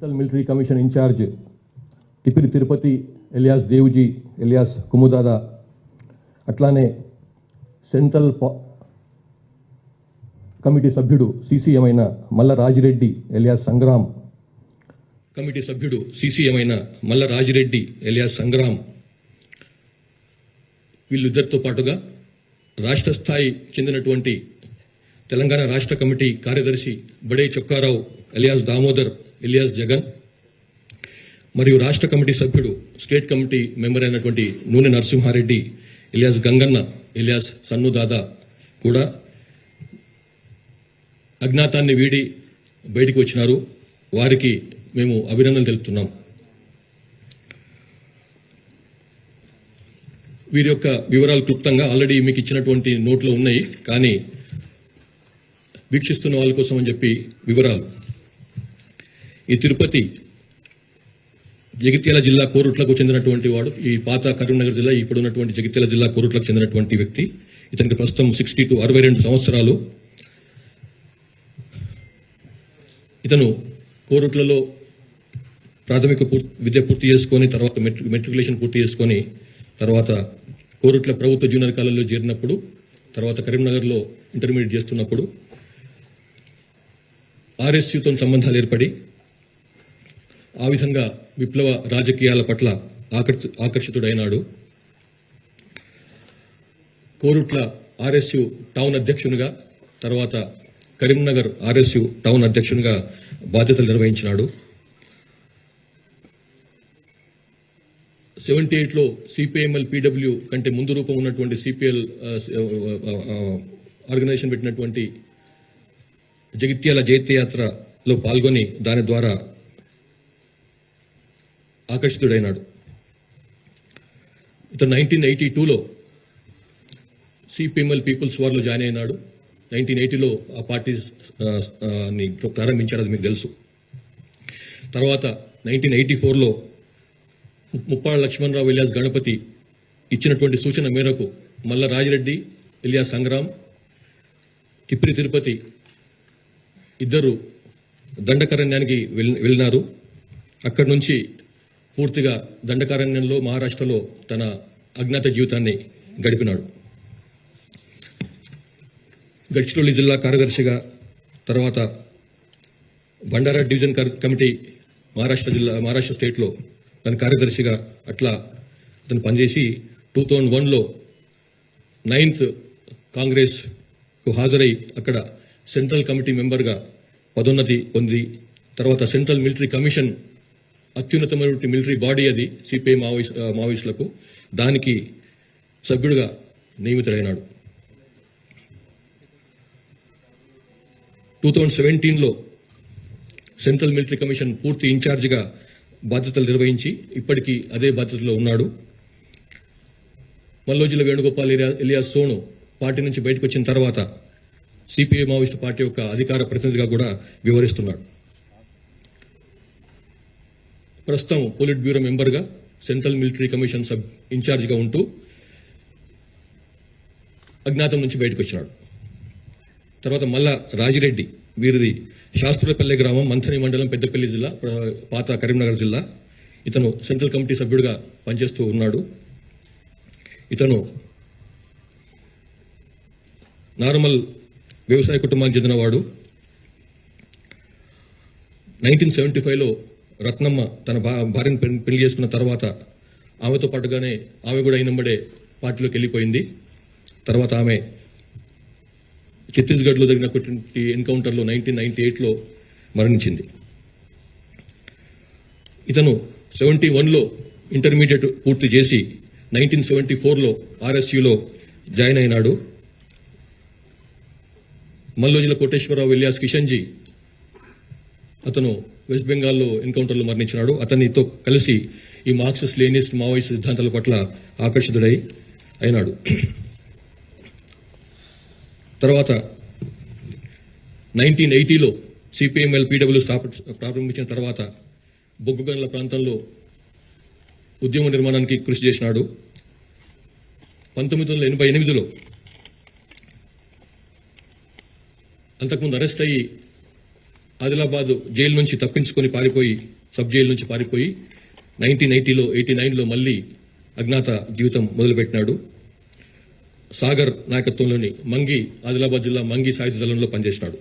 Central military commission incharge Tipiri Tirupati alias Devuji alias Kumudada, అట్లానే central committee సభ్యుడు CCM అయిన మల్ల రాజిరెడ్డి ఎలియాస్ సంగ్రామ్, కమిటీ సభ్యుడు సీసీఎం అయిన మల్ల రాజిరెడ్డి ఎలియాస్ సంగ్రామ్, వీళ్ళిద్దరితో పాటుగా రాష్ట్ర స్థాయి చెందినటువంటి తెలంగాణ రాష్ట్ర కమిటీ కార్యదర్శి బడే చొక్కారావు ఎలియాస్ దామోదర్ ఎలియాస్ జగన్, మరియు రాష్ట్ర కమిటీ సభ్యుడు స్టేట్ కమిటీ మెంబర్ అయినటువంటి నూనె నరసింహారెడ్డి ఎలియాస్ గంగన్న ఎలియాస్ సన్నుదాదా కూడా అజ్ఞాతాన్ని వీడి బయటికి వచ్చినారు. వారికి మేము అభినందనలు తెలుపుతున్నాం. వీరి యొక్క వివరాలు క్లుప్తంగా ఆల్రెడీ మీకు ఇచ్చినటువంటి నోట్లో ఉన్నాయి, కానీ వీక్షిస్తున్న వాళ్ళ కోసం అని చెప్పి వివరాలు. ఈ తిరుపతి జగిత్యాల జిల్లా కోరుట్లకు చెందినటువంటి వాడు. ఈ పాత కరీంనగర్ జిల్లా, ఇప్పుడున్నటువంటి జగిత్యాల జిల్లా కోరుట్లకు చెందినటువంటి వ్యక్తి. ఇతనికి ప్రస్తుతం 62 సంవత్సరాలు. ఇతను కోరుట్లలో ప్రాథమిక విద్య పూర్తి చేసుకొని తర్వాత మెట్రికులేషన్ పూర్తి చేసుకొని తర్వాత కోరుట్ల ప్రభుత్వ జూనియర్ కాలేజీలో చేరినప్పుడు, తర్వాత కరీంనగర్లో ఇంటర్మీడియట్ చేస్తున్నప్పుడు ఆర్ఎస్యూతో సంబంధాలు ఏర్పడి ఆ విధంగా విప్లవ రాజకీయాల పట్ల ఆకర్షితుడైనాడు. కోరుట్ల ఆర్ఎస్యు టౌన్ అధ్యక్షునిగా, తర్వాత కరీంనగర్ ఆర్ఎస్యు టౌన్ అధ్యక్షునిగా బాధ్యతలు నిర్వహించినాడు. 78లో సిపిఐఎంఎల్ పీడబ్ల్యూ కంటే ముందు రూపం ఉన్నటువంటి సిపిఎల్ ఆర్గనైజేషన్ పెట్టినటువంటి జగిత్యాల జైత్యయాత్రలో పాల్గొని దాని ద్వారా ఆకర్షితుడైనాడు. ఇతను 1982లో సిపిఎంఎల్ పీపుల్స్ వార్లో జాయిన్ అయినాడు. 1980లో ఆ పార్టీని ప్రారంభించారు, అది మీకు తెలుసు. తర్వాత 1984లో ముప్పాళ్ళ లక్ష్మణరావు ఎలియాస్ గణపతి ఇచ్చినటువంటి సూచన మేరకు మల్ల రాజిరెడ్డి ఎలియాస్ సంగ్రామ్, తిప్పిరి తిరుపతి ఇద్దరు దండకారణ్యానికి వెళ్ళినారు. అక్కడి నుంచి పూర్తిగా దండకారణ్యంలో మహారాష్ట్రలో తన అజ్ఞాత జీవితాన్ని గడిపినాడు. గడ్చిరోలి జిల్లా కార్యదర్శిగా, తర్వాత బండారా డివిజన్ కమిటీ మహారాష్ట్ర స్టేట్లో తన కార్యదర్శిగా అట్లా అతను పనిచేసి 2001లో 9th కాంగ్రెస్కు హాజరై అక్కడ సెంట్రల్ కమిటీ మెంబర్గా పదోన్నతి పొంది, తర్వాత సెంట్రల్ మిలిటరీ కమిషన్ అత్యున్నతమైనటువంటి మిలిటరీ బాడీ, అది సిపిఐ మావోయిస్టులకు, దానికి సభ్యుడిగా నియమితుడైనాడు. 2017లో సెంట్రల్ మిలిటరీ కమిషన్ పూర్తి ఇన్ఛార్జిగా బాధ్యతలు నిర్వహించి ఇప్పటికీ అదే బాధ్యతలో ఉన్నాడు. మల్లోజిల వేణుగోపాల్ ఎలియాస్ సోను పార్టీ నుంచి బయటకు వచ్చిన తర్వాత సిపిఐ మావోయిస్టు పార్టీ యొక్క అధికార ప్రతినిధిగా కూడా వ్యవహరిస్తున్నాడు. ప్రస్తుతం పోలిట్ బ్యూరో మెంబర్గా సెంట్రల్ మిలిటరీ కమిషన్ ఇన్ఛార్జిగా ఉంటూ అజ్ఞాతం నుంచి బయటకు వచ్చినాడు. తర్వాత మల్లా రాజిరెడ్డి, వీరిది శాస్త్రులపల్లె గ్రామం, మంథని మండలం, పెద్దపల్లి జిల్లా, పాత కరీంనగర్ జిల్లా. ఇతను సెంట్రల్ కమిటీ సభ్యుడిగా పనిచేస్తూ ఉన్నాడు. ఇతను నార్మల్ వ్యవసాయ కుటుంబానికి చెందినవాడు. 1975లో రత్నమ్మ తన భార్యను పెళ్లి చేసుకున్న తర్వాత ఆమెతో పాటుగానే ఆమె కూడా అయినంబడే పార్టీలోకి వెళ్ళిపోయింది. తర్వాత ఆమె ఛత్తీస్గఢ్లో జరిగినటువంటి ఎన్కౌంటర్లో 1998లో మరణించింది. ఇతను 71లో ఇంటర్మీడియట్ పూర్తి చేసి 1974లో ఆర్ఎస్యూలో జాయిన్ అయినాడు. మల్లోజిల కోటేశ్వరరావు ఎలియాస్ కిషన్జీ, అతను వెస్ట్ బెంగాల్లో ఎన్కౌంటర్లో మరణించినాడు. అతనితో కలిసి ఈ మార్క్సిస్ట్ లెనినిస్ట్ మావోయిస్ట్ సిద్ధాంతాల పట్ల ఆకర్షితుడై అయినాడు. తర్వాత 1980లో సిపిఎంఎల్ పీడబ్ల్యూ ప్రారంభించిన తర్వాత బొగ్గుగనుల ప్రాంతంలో ఉద్యమ నిర్మాణానికి కృషి చేసినాడు. 1988లో అంతకుముందు అరెస్ట్ అయ్యి ఆదిలాబాద్ జైలు నుంచి తప్పించుకొని పారిపోయి సబ్ జైలు నుంచి పారిపోయి 1989లో మళ్ళీ అజ్ఞాత జీవితం మొదలుపెట్టినాడు. సాగర్ నాయకత్వంలోని మంగి ఆదిలాబాద్ జిల్లా మంగి సాయుధ దళంలో పనిచేసినాడు.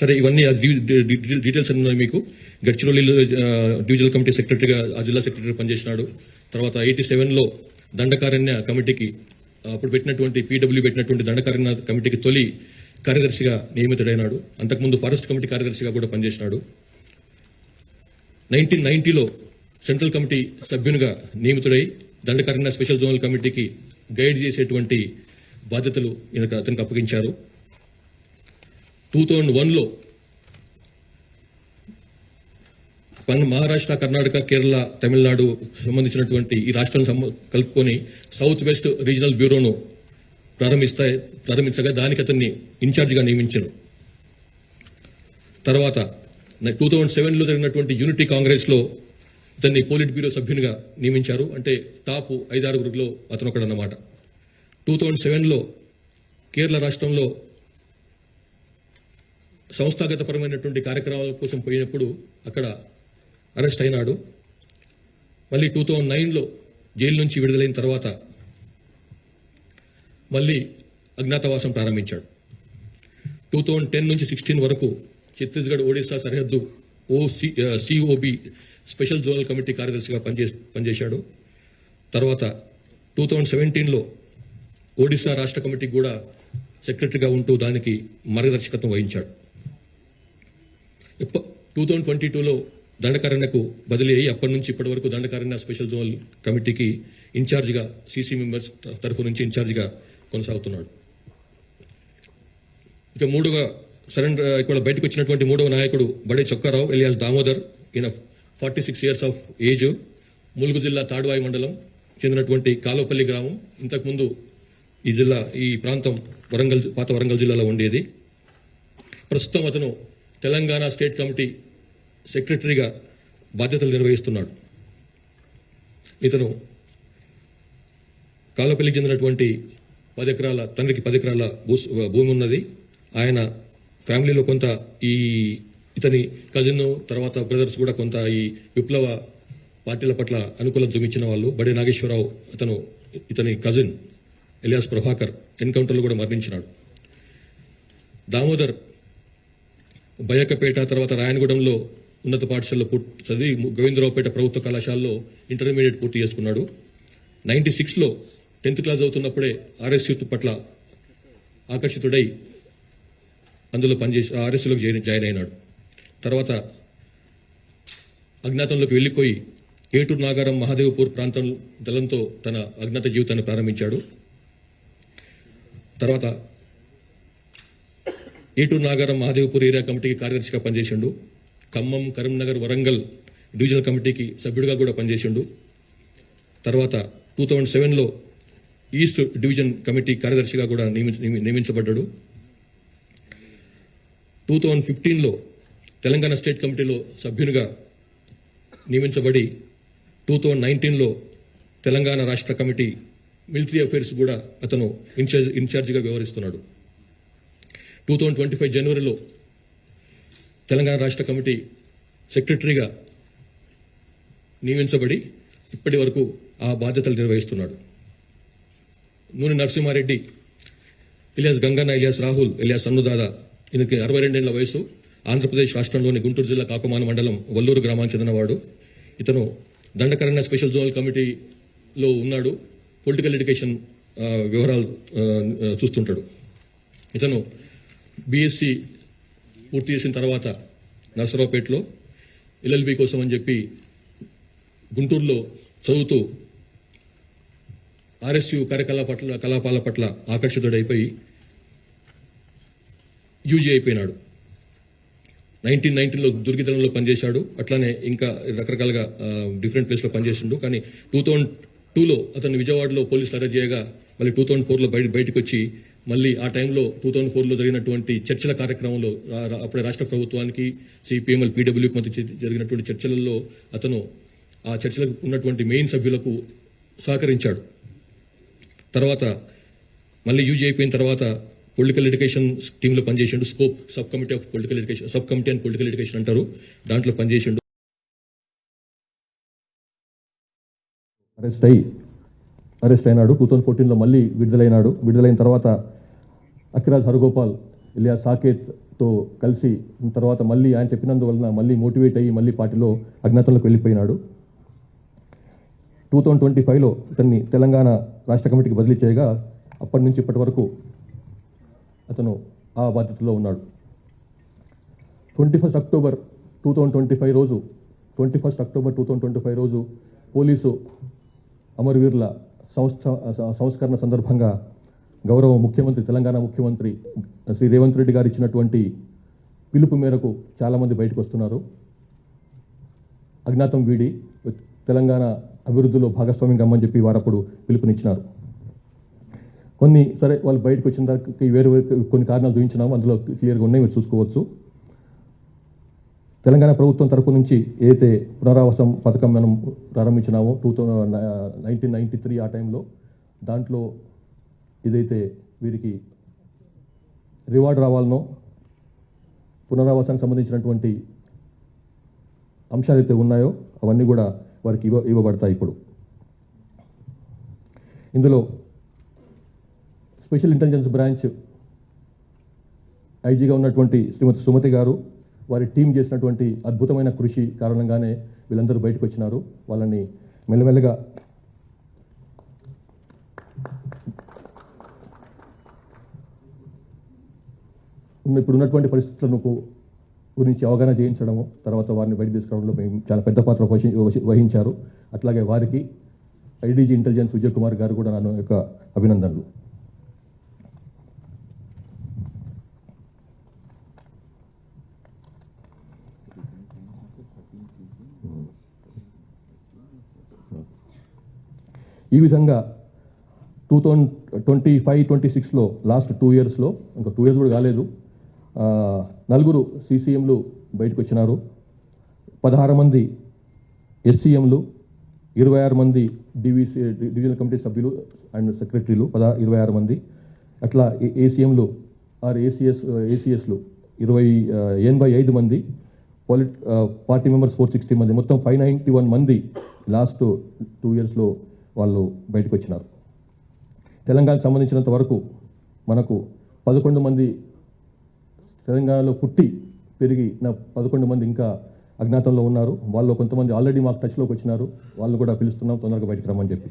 సరే, ఇవన్నీ డీటెయిల్స్ అన్నీ మీకు. గడ్చిరోలిలో డివిజనల్ కమిటీ సెక్రటరీగా ఆ జిల్లా సెక్రటరీ పనిచేసినాడు. తర్వాత 87లో దండకారణ్య కమిటీకి అప్పుడు పెట్టినటువంటి పీడబ్ల్యూ పెట్టినటువంటి దండకారణ్య కమిటీకి తొలి కార్యదర్శిగా నియమితుడైనాడు. అంతకుముందు ఫారెస్ట్ కమిటీ కార్యదర్శిగా కూడా పనిచేసినాడు. 1990లో సెంట్రల్ కమిటీ సభ్యునిగా నియమితుడై దండకారణ్య స్పెషల్ జోనల్ కమిటీకి గైడ్ చేసేటువంటి బాధ్యతలు అతనికి అప్పగించారు. 2001లో మహారాష్ట్ర, కర్ణాటక, కేరళ, తమిళనాడు సంబంధించినటువంటి ఈ రాష్ట్రాలను కలుపుకొని సౌత్ వెస్ట్ రీజనల్ బ్యూరోను ప్రారంభించగా దానికి అతన్ని ఇన్ఛార్జిగా నియమించారు. తర్వాత 2007లో జరిగినటువంటి యూనిటీ కాంగ్రెస్ లో ఇతన్ని పోలిట్ బ్యూరో సభ్యునిగా నియమించారు. అంటే టాప్ 5-6 అతను ఒకడన్నమాట. 2007లో కేరళ రాష్ట్రంలో సంస్థాగతపరమైనటువంటి కార్యక్రమాల కోసం పోయినప్పుడు అక్కడ అరెస్ట్ అయినాడు. మళ్ళీ 2009లో జైలు నుంచి విడుదలైన తర్వాత మళ్ళీ అజ్ఞాతవాసం ప్రారంభించాడు. 2010 నుంచి 16 వరకు ఛత్తీస్గఢ్ ఒడిశా సరిహద్దు సిఓబి స్పెషల్ జోనల్ కమిటీ కార్యదర్శిగా పనిచేశాడు. తర్వాత 2017లో ఒడిశా రాష్ట్ర కమిటీకి కూడా సెక్రటరీగా ఉంటూ దానికి మార్గదర్శకత్వం వహించాడు. 2022లో దండకారణ్యకు బదిలీ అయ్యి అప్పటి నుంచి ఇప్పటి వరకు దండకారణ్య స్పెషల్ జోనల్ కమిటీకి ఇన్ఛార్జిగా సీసీ మెంబర్స్ తరఫు నుంచి ఇన్ఛార్జిగా కొనసాగుతున్నాడు. ఇక ఇక్కడ బయటకు వచ్చినటువంటి మూడవ నాయకుడు బడే చొక్కారావు ఎలియాస్ దామోదర్. ఈయన 46 years ఆఫ్ ఏజ్, ములుగు జిల్లా తాడ్వాయి మండలం చెందినటువంటి కాలోపల్లి గ్రామం. ఇంతకుముందు ఈ ప్రాంతం పాత వరంగల్ జిల్లాలో ఉండేది. ప్రస్తుతం అతను తెలంగాణ స్టేట్ కమిటీ సెక్రటరీగా బాధ్యతలు నిర్వహిస్తున్నాడు. ఇతను కాలోపల్లికి చెందినటువంటి 10 ఎకరాల తండ్రికి 10 ఎకరాల భూమి ఉన్నది. ఆయన ఫ్యామిలీలో కొంత ఇతని కజిన్ తర్వాత బ్రదర్స్ కూడా కొంత ఈ విప్లవ పార్టీల పట్ల అనుకూలత చూపించిన వాళ్ళు. బడే నాగేశ్వరరావు ఇతని కజిన్ ఎలియాస్ ప్రభాకర్ ఎన్కౌంటర్లో కూడా మరణించినాడు. దామోదర్ బయకపేట తర్వాత రాయనగూడెంలో ఉన్నత పాఠశాలలో చదివి గోవిందరావుపేట ప్రభుత్వ కళాశాలలో ఇంటర్మీడియట్ పూర్తి చేసుకున్నాడు. 96లో 10th క్లాస్ అవుతున్నప్పుడే ఆర్ఎస్ యూత్ పట్ల ఆకర్షితుడై అందులో ఆర్ఎస్లోకి జాయిన్ అయినాడు. తర్వాత అజ్ఞాతంలోకి వెళ్లిపోయి ఏటూరు నాగారం మహాదేవ్పూర్ ప్రాంతం దళంతో తన అజ్ఞాత జీవితాన్ని ప్రారంభించాడు. తర్వాత ఏటూరు నాగారం మహాదేవ్పూర్ ఏరియా కమిటీకి కార్యదర్శిగా పనిచేసిండు. ఖమ్మం, కరీంనగర్, వరంగల్ డివిజనల్ కమిటీకి సభ్యుడిగా కూడా పనిచేసిండు. తర్వాత 2007లో ఈస్ట్ డివిజన్ కమిటీ కార్యదర్శిగా కూడా నియమించబడ్డాడు. 2015లో తెలంగాణ స్టేట్ కమిటీలో సభ్యునిగా నియమించబడి 2019లో తెలంగాణ రాష్ట్ర కమిటీ మిలిటరీ అఫైర్స్ కూడా అతను ఇన్ఛార్జిగా వ్యవహరిస్తున్నాడు. 2025 జనవరిలో తెలంగాణ రాష్ట్ర కమిటీ సెక్రటరీగా నియమించబడి ఇప్పటి వరకు ఆ బాధ్యతలు నిర్వహిస్తున్నాడు. నూనె నరసింహారెడ్డి, ఇలియాస్ గంగన్న, ఇలియాస్ రాహుల్, ఇలియాస్ అన్నుదాదా. ఈయనకి 62 ఏళ్ల వయసు. ఆంధ్రప్రదేశ్ రాష్ట్రంలోని గుంటూరు జిల్లా కాకుమాన మండలం వల్లూరు గ్రామానికి చెందినవాడు. ఇతను దండకారణ్య స్పెషల్ జోనల్ కమిటీలో ఉన్నాడు. పొలిటికల్ ఎడ్యుకేషన్ వివరాలు చూస్తుంటాడు. ఇతను బీఎస్సీ పూర్తి చేసిన తర్వాత నర్సరావుపేటలో ఎల్ఎల్బి కోసం అని చెప్పి గుంటూరులో చదువుతూ ఆర్ఎస్యు కలాపాల పట్ల ఆకర్షితుడైపోయి యూజీ అయిపోయినాడు. 1990లో దుర్గితనంలో పనిచేశాడు. అట్లానే ఇంకా రకరకాలుగా డిఫరెంట్ ప్లేస్లో పనిచేసిండు. కానీ 2002లో అతను విజయవాడలో పోలీసులు అరెస్ట్ చేయగా మళ్ళీ 2004లో బయటకు వచ్చి మళ్ళీ ఆ టైంలో 2004లో జరిగినటువంటి చర్చల కార్యక్రమంలో అప్పుడే రాష్ట్ర ప్రభుత్వానికి సిపిఎంఎల్ పీడబ్ల్యూకి మధ్య జరిగినటువంటి చర్చలలో అతను ఆ చర్చలకు ఉన్నటువంటి మెయిన్ సభ్యులకు సహకరించాడు. తర్వాత మళ్ళీ యూజీ అయిపోయిన తర్వాత పొలిటికల్ ఎడ్యుకేషన్ టీంలో పనిచేసిండు. Scope sub committee of political education, sub committee and political education అంటారు, దాంట్లో పనిచేసిండు. అరెస్ట్ అయినాడు. 2014లో మళ్ళీ విడుదలైనాడు. విడుదలైన తర్వాత అఖిరాజ్ హరగోపాల్ ఇలియాస్ సాకేత్తో కలిసి తర్వాత మళ్ళీ ఆయన చెప్పినందువలన మళ్ళీ మోటివేట్ అయ్యి మళ్ళీ పార్టీలో అజ్ఞాతంలోకి వెళ్ళిపోయినాడు. 2025లో ఇతన్ని తెలంగాణ రాష్ట్ర కమిటీకి బదిలీ చేయగా అప్పటి నుంచి ఇప్పటి వరకు అతను ఆ బాధ్యతలో ఉన్నాడు. 21 అక్టోబర్ 2025 రోజు పోలీసు అమరవీరుల సంస్కరణ సందర్భంగా గౌరవ ముఖ్యమంత్రి, తెలంగాణ ముఖ్యమంత్రి శ్రీ రేవంత్ రెడ్డి గారు ఇచ్చినటువంటి పిలుపు మేరకు చాలామంది బయటకు వస్తున్నారు. అజ్ఞాతం వీడి తెలంగాణ అభివృద్ధిలో భాగస్వామ్యం కమ్మని చెప్పి వారప్పుడు పిలుపునిచ్చినారు. సరే వాళ్ళు బయటకు వచ్చిన దానికి వేరు కొన్ని కారణాలు చూపించినాము, అందులో క్లియర్గా ఉన్నాయి, మీరు చూసుకోవచ్చు. తెలంగాణ ప్రభుత్వం తరపు నుంచి ఏదైతే పునరావాసం పథకం మనం ప్రారంభించినామో 1993 ఆ టైంలో, దాంట్లో ఏదైతే వీరికి రివార్డ్ రావాలనో పునరావాసానికి సంబంధించినటువంటి అంశాలు అయితే ఉన్నాయో అవన్నీ కూడా వారికి ఇవ్వబడతాయి. ఇప్పుడు ఇందులో స్పెషల్ ఇంటెలిజెన్స్ బ్రాంచ్ ఐజీగా ఉన్నటువంటి శ్రీమతి సుమతి గారు, వారి టీం చేసినటువంటి అద్భుతమైన కృషి కారణంగానే వీళ్ళందరూ బయటకు వచ్చినారు. వాళ్ళని మెల్లమెల్లగా ఇప్పుడు ఉన్నటువంటి పరిస్థితులను గురించి అవగాహన చేయించడము, తర్వాత వారిని బయట తీసుకురావడంలో మేము చాలా పెద్ద పాత్ర వహించారు. అట్లాగే వారికి ఐడీజీ ఇంటెలిజెన్స్ విజయ్ కుమార్ గారు కూడా నా యొక్క అభినందనలు. ఈ విధంగా 2025-26లో లాస్ట్ 2 ఇయర్స్లో, ఇంకా 2 ఇయర్స్ కూడా కాలేదు, 4 సీసీఎంలు బయటకు వచ్చినారు. 16 మంది ఎస్సీఎంలు, 26 మంది డివిజనల్ కమిటీ సభ్యులు అండ్ సెక్రటరీలు 26 మంది, అట్లా ఏసీఎంలు ఆర్ ఏసీఎస్లు 85 మంది, పార్టీ మెంబర్స్ 460 మంది, మొత్తం 591 మంది లాస్ట్ 2 ఇయర్స్లో వాళ్ళు బయటకు వచ్చినారు. తెలంగాణకు సంబంధించినంత వరకు మనకు 11 మంది తెలంగాణలో పుట్టి పెరిగిన 11 మంది ఇంకా అజ్ఞాతంలో ఉన్నారు. వాళ్ళు కొంతమంది ఆల్రెడీ మాకు టచ్లోకి వచ్చినారు. వాళ్ళు కూడా పిలుస్తున్నాం తొందరగా బయటకు రమ్మని చెప్పి.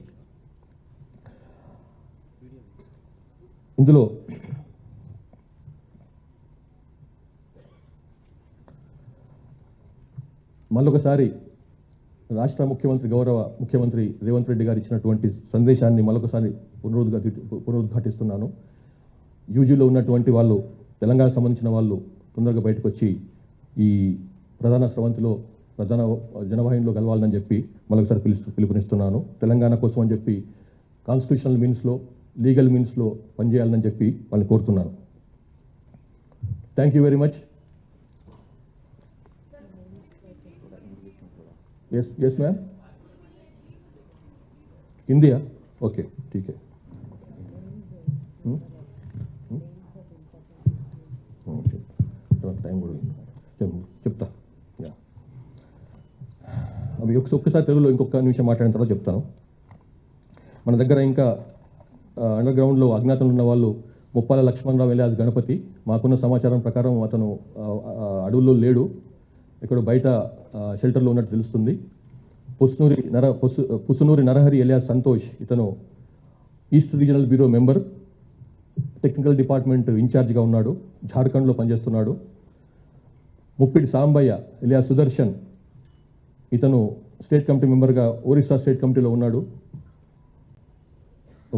ఇందులో మళ్ళొకసారి రాష్ట్ర ముఖ్యమంత్రి, గౌరవ ముఖ్యమంత్రి రేవంత్ రెడ్డి గారు ఇచ్చినటువంటి సందేశాన్ని మళ్ళొకసారి పునరుద్ఘాటిస్తున్నాను. యూజీలో ఉన్నటువంటి వాళ్ళు, తెలంగాణకు సంబంధించిన వాళ్ళు తొందరగా బయటకు వచ్చి ఈ ప్రధాన స్రవంతిలో, ప్రధాన జనవాహినిలో కలవాలని చెప్పి మళ్ళొకసారి పిలుపునిస్తున్నాను. తెలంగాణ కోసం అని చెప్పి కాన్స్టిట్యూషనల్ మీన్స్లో, లీగల్ మీన్స్లో పనిచేయాలని చెప్పి వాళ్ళని కోరుతున్నాను. Thank you very much. Yes ma'am, Hindi है, ओके ठीक है. టైం కూడా చెప్తా. అవి ఒక్కసారి తెలుగులో ఇంకొక నిమిషం మాట్లాడిన తర్వాత చెప్తాను. మన దగ్గర ఇంకా అండర్ గ్రౌండ్లో అజ్ఞాతంలో ఉన్న వాళ్ళు ముప్పాల లక్ష్మణరావు ఎలియాస్ గణపతి. మాకున్న సమాచారం ప్రకారం అతను అడవుల్లో లేడు, ఇక్కడ బయట షెల్టర్లో ఉన్నట్టు తెలుస్తుంది. పుసునూరి నరహరి ఎలియాస్ సంతోష్, ఇతను east regional bureau member, technical department ఇన్ఛార్జ్గా ఉన్నాడు, జార్ఖండ్లో పనిచేస్తున్నాడు. ముప్పిడి సాంబయ్య ఎలియాస్ సుదర్శన్, ఇతను స్టేట్ కమిటీ మెంబర్గా ఒరిస్సా స్టేట్ కమిటీలో ఉన్నాడు.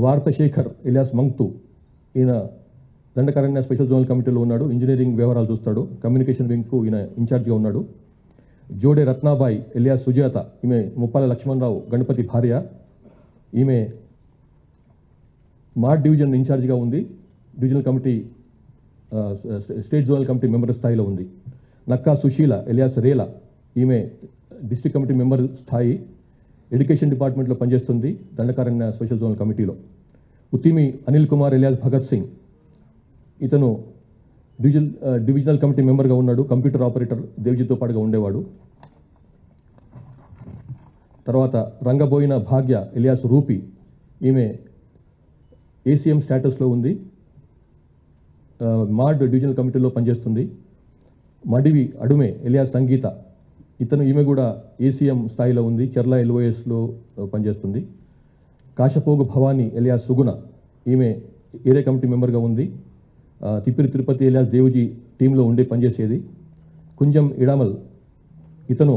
వార్త శేఖర్ ఎలియాస్ మంక్తు, ఈయన దండకారణ్య స్పెషల్ జోనల్ కమిటీలో ఉన్నాడు, ఇంజనీరింగ్ వ్యవహారాలు చూస్తాడు, కమ్యూనికేషన్ వింగ్కు ఈయన ఇన్ఛార్జ్గా ఉన్నాడు. జోడే రత్నాబాయి ఎలియాస్ సుజాత, ఈమె ముప్పాల లక్ష్మణరావు గణపతి భార్య, ఈమె మార్ట్ డివిజన్ ఇన్ఛార్జ్గా ఉంది, divisional committee state zonal committee member స్థాయిలో ఉంది. నక్కా సుశీల ఎలియాస్ రేలా, ఈమె డిస్ట్రిక్ట్ కమిటీ మెంబర్ స్థాయి, ఎడ్యుకేషన్ డిపార్ట్మెంట్లో పనిచేస్తుంది, దండకారణ్య స్పెషల్ జోనల్ కమిటీలో. ఉత్తిమి అనిల్ కుమార్ ఎలియాస్ భగత్ సింగ్, ఇతను డివిజనల్ కమిటీ మెంబర్గా ఉన్నాడు. కంప్యూటర్ ఆపరేటర్ దేవ్జీతో పాటుగా ఉండేవాడు. తర్వాత రంగబోయిన భాగ్య ఎలియాస్ రూపి, ఈమె ఏసీఎం స్టేటస్లో ఉంది. మాడ్ డివిజనల్ కమిటీలో పనిచేస్తుంది. మడివి అడుమే ఎలియాస్ సంగీత, ఈమె కూడా ఏసీఎం స్థాయిలో ఉంది. చెర్ల ఎల్ఓఎస్లో పనిచేస్తుంది. కాశపోగు భవానీ ఎలియాస్ సుగుణ, ఈమె ఏరియా కమిటీ మెంబర్గా ఉంది. తిప్పిరి తిరుపతి ఎలియాస్ దేవుజీ టీంలో ఉండి పనిచేసేది. కుంజం ఇడామల్, ఇతను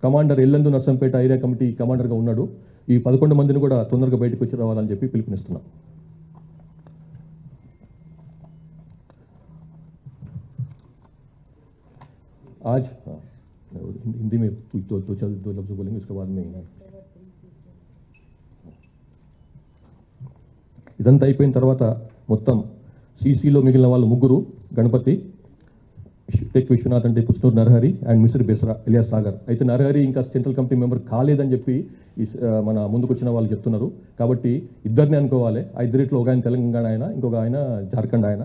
commander Yellandu Narsampet area committee కమాండర్గా ఉన్నాడు. ఈ 11 మందిని కూడా తొందరగా బయటకు వచ్చి రావాలని చెప్పి పిలుపునిస్తున్నాం. आज हिंदी में दो लफ्ज़ बोलेंगे, उसके बाद में ఇదంతా అయిపోయిన తర్వాత మొత్తం సీసీలో మిగిలిన వాళ్ళు ముగ్గురు, గణపతి, టెక్ విశ్వనాథ్ అంటే పుష్నూరు నరహరి అండ్ మిసిరి బెసరా ఎలియాస్ సాగర్. అయితే నరహరి ఇంకా సెంట్రల్ కమిటీ మెంబర్ కాలేదని చెప్పి మన ముందుకు వచ్చిన వాళ్ళు చెప్తున్నారు. కాబట్టి ఇద్దరిని అనుకోవాలి. ఆ ఇద్దరిట్లో ఒక ఆయన తెలంగాణ ఆయన, ఇంకొక ఆయన జార్ఖండ్ ఆయన.